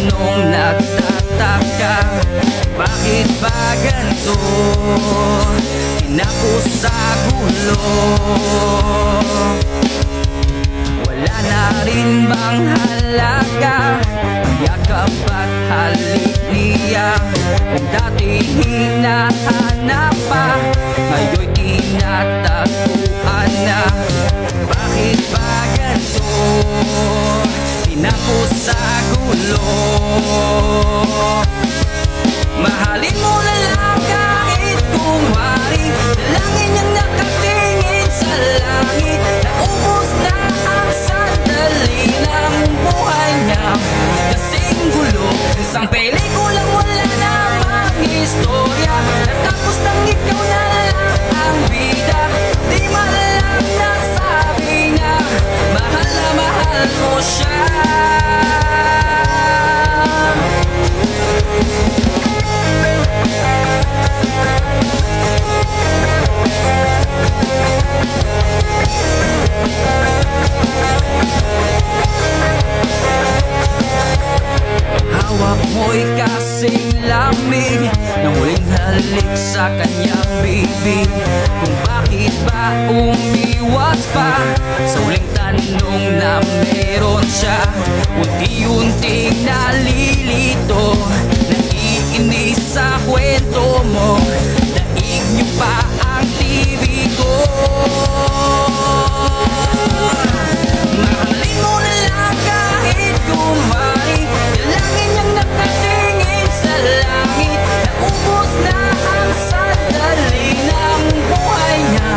tanong nagtataka, bakit ba ganito? Tinapos sa gulo. Wala na rin bang halaga ang yakap at halik niya? Kung dati hinahanap pa, ngayon'y tinataguan na. Bakit ba ganito? Tinapos sa gulo. Mahalin mo na lang kahit kumari, dalangin niyang nakatingin sa langit. Naubos na ang sandali ng buhay niya, kasing gulo. Isang pelikulang wala namang istorya, natapos nang ikaw na lang ang bida. Di man lang nasabi niya, mahal na mahal mo siya. Hawak mo'y kasing lamig nang huling halik sa kanyang bibig. Kung bakit ba umiwas pa sa huling tanong na meron siya. Unti-unting nalilito, naiinis sa kwento mo. Daig niyo pa ang TV ko. Mahalin mo na lang kahit kumari, dalangin niyang nakatingin sa langit. Naubos na ang sandali ng buhay niya,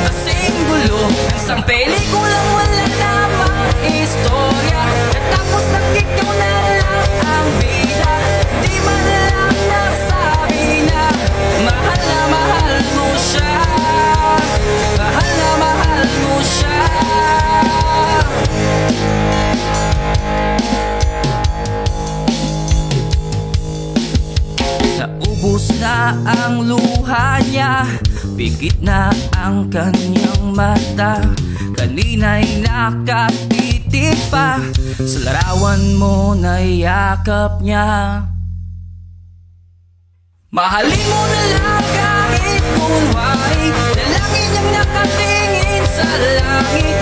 kasing gulo. Isang pelikulang wala namang istorya, natapos nang ikaw na lang ang bida. Di man lang nasabi na, mahal na mahal mo siya. Mahal na mahal mo siya. Naubos na ang luha niya, pigit na ang kanyang mata. Kanina'y nakatitig pa sa larawan mo na yakap niya. Mahalin mo na lang kahit kunwari, dalangin niyang nakatingin sa langit.